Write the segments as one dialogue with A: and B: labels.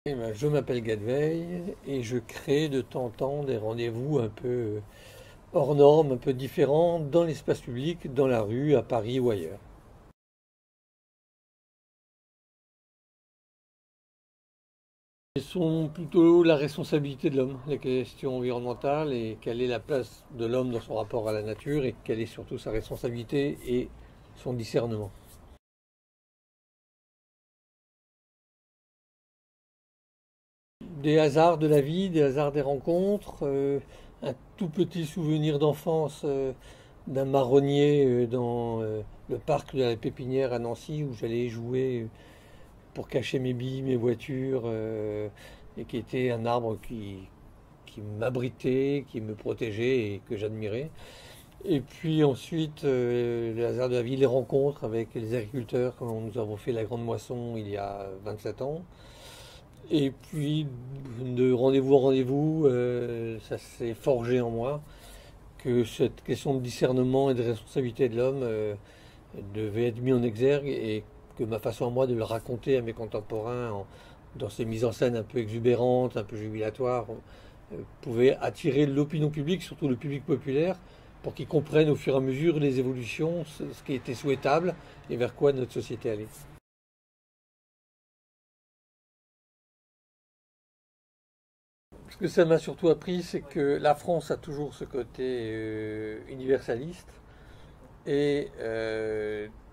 A: Je m'appelle Gadveil et je crée de temps en temps des rendez-vous un peu hors normes, un peu différents dans l'espace public, dans la rue, à Paris ou ailleurs. Ce sont plutôt la responsabilité de l'homme, les questions environnementales et quelle est la place de l'homme dans son rapport à la nature et quelle est surtout sa responsabilité et son discernement. Des hasards de la vie, des hasards des rencontres, un tout petit souvenir d'enfance d'un marronnier dans le parc de la Pépinière à Nancy où j'allais jouer pour cacher mes billes, mes voitures, et qui était un arbre qui m'abritait, qui me protégeait et que j'admirais. Et puis ensuite, le hasard de la vie, les rencontres avec les agriculteurs quand nous avons fait la grande moisson il y a 27 ans. Et puis, de rendez-vous en rendez-vous, ça s'est forgé en moi que cette question de discernement et de responsabilité de l'homme devait être mise en exergue et que ma façon à moi de le raconter à mes contemporains dans ces mises en scène un peu exubérantes, un peu jubilatoires, pouvait attirer l'opinion publique, surtout le public populaire, pour qu'ils comprennent au fur et à mesure les évolutions, ce qui était souhaitable et vers quoi notre société allait. Ce que ça m'a surtout appris, c'est que la France a toujours ce côté universaliste et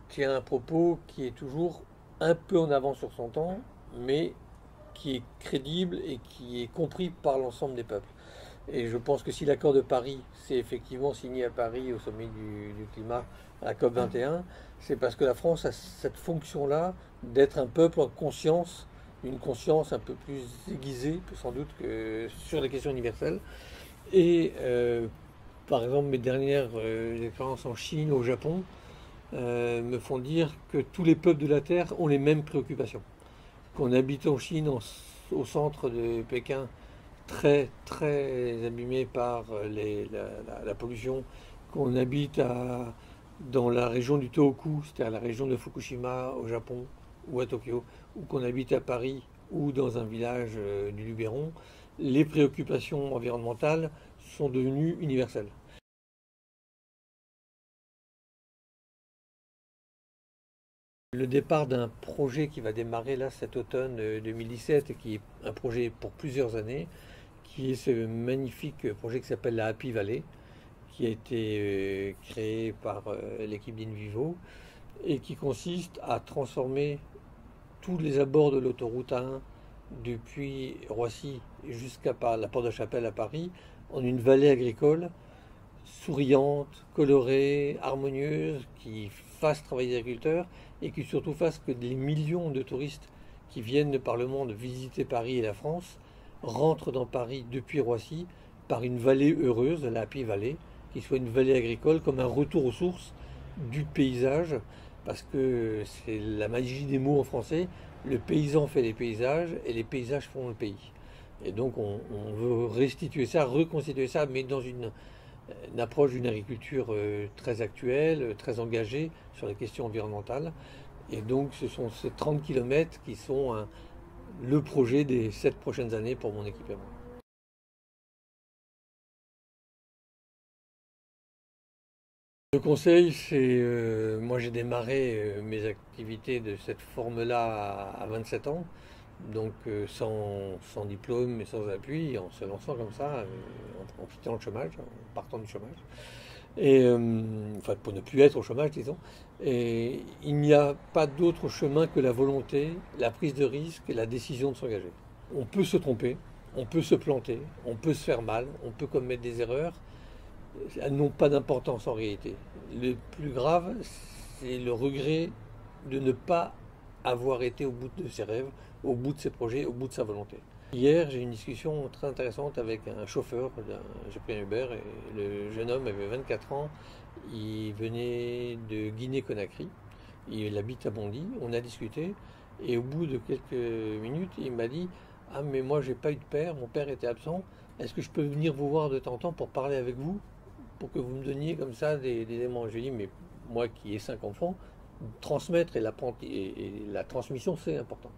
A: tient un propos qui est toujours un peu en avance sur son temps, mais qui est crédible et qui est compris par l'ensemble des peuples. Et je pense que si l'accord de Paris s'est effectivement signé à Paris au sommet du climat, à la COP 21, c'est parce que la France a cette fonction-là d'être un peuple en conscience, une conscience un peu plus aiguisée, sans doute, que sur les questions universelles. Et par exemple, mes dernières expériences en Chine, au Japon, me font dire que tous les peuples de la Terre ont les mêmes préoccupations. Qu'on habite en Chine, au centre de Pékin, très très abîmé par la pollution, qu'on habite dans la région du Tohoku, c'est-à-dire la région de Fukushima au Japon ou à Tokyo, ou qu'on habite à Paris ou dans un village du Luberon, les préoccupations environnementales sont devenues universelles. Le départ d'un projet qui va démarrer là cet automne 2017 et qui est un projet pour plusieurs années, qui est ce magnifique projet qui s'appelle la Happy Valley, qui a été créé par l'équipe d'Invivo et qui consiste à transformer tous les abords de l'autoroute A1 depuis Roissy jusqu'à la Porte de Chapelle à Paris en une vallée agricole souriante, colorée, harmonieuse, qui fasse travailler les agriculteurs et qui surtout fasse que des millions de touristes qui viennent de par le monde visiter Paris et la France rentrent dans Paris depuis Roissy par une vallée heureuse, la Happy Valley, qui soit une vallée agricole comme un retour aux sources du paysage, parce que c'est la magie des mots en français, le paysan fait les paysages et les paysages font le pays. Et donc on veut restituer ça, reconstituer ça, mais dans une approche d'une agriculture très actuelle, très engagée sur les questions environnementales. Et donc ce sont ces 30 kilomètres qui sont le projet des 7 prochaines années pour mon équipement. Le conseil, c'est, moi j'ai démarré mes activités de cette forme-là à 27 ans, donc sans diplôme et sans appui, en se lançant comme ça, en quittant le chômage, en partant du chômage. Et enfin, pour ne plus être au chômage, disons. Et il n'y a pas d'autre chemin que la volonté, la prise de risque et la décision de s'engager. On peut se tromper, on peut se planter, on peut se faire mal, on peut commettre des erreurs. Elles n'ont pas d'importance en réalité. Le plus grave, c'est le regret de ne pas avoir été au bout de ses rêves, au bout de ses projets, au bout de sa volonté. Hier, j'ai eu une discussion très intéressante avec un chauffeur. J'ai pris un Uber et le jeune homme avait 24 ans. Il venait de Guinée-Conakry. Il habite à Bondy. On a discuté et au bout de quelques minutes, il m'a dit: ah, mais moi, j'ai pas eu de père. Mon père était absent. Est-ce que je peux venir vous voir de temps en temps pour parler avec vous, pour que vous me donniez comme ça des éléments? Je lui ai dit: mais moi qui ai 5 enfants, transmettre et la transmission, c'est important.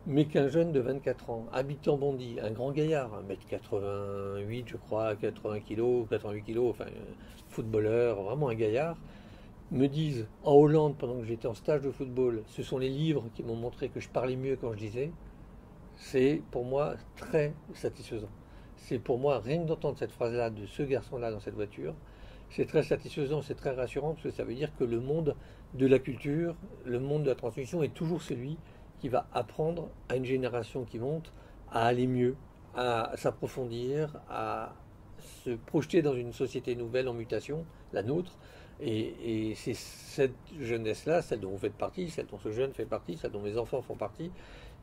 A: mais qu'un jeune de 24 ans, habitant Bondy, un grand gaillard, 1m88 je crois, 80 kg, 88 kg, enfin footballeur, vraiment un gaillard, me dise en Hollande pendant que j'étais en stage de football, ce sont les livres qui m'ont montré que je parlais mieux quand je disais, c'est pour moi très satisfaisant. C'est pour moi, rien que d'entendre cette phrase-là de ce garçon-là dans cette voiture, c'est très satisfaisant, c'est très rassurant, parce que ça veut dire que le monde de la culture, le monde de la transmission est toujours celui qui va apprendre à une génération qui monte à aller mieux, à s'approfondir, à se projeter dans une société nouvelle en mutation, la nôtre. Et c'est cette jeunesse-là, celle dont vous faites partie, celle dont ce jeune fait partie, celle dont mes enfants font partie,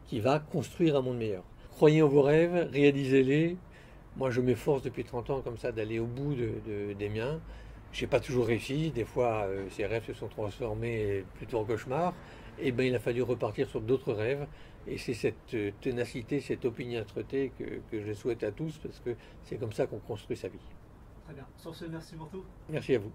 A: qui va construire un monde meilleur. Croyez en vos rêves, réalisez-les. Moi, je m'efforce depuis 30 ans comme ça d'aller au bout des miens. Je n'ai pas toujours réussi. Des fois, ces rêves se sont transformés plutôt en cauchemars. Et bien, il a fallu repartir sur d'autres rêves. Et c'est cette ténacité, cette opiniâtreté que je souhaite à tous, parce que c'est comme ça qu'on construit sa vie.
B: Très bien. Sur ce, merci pour tout.
A: Merci à vous.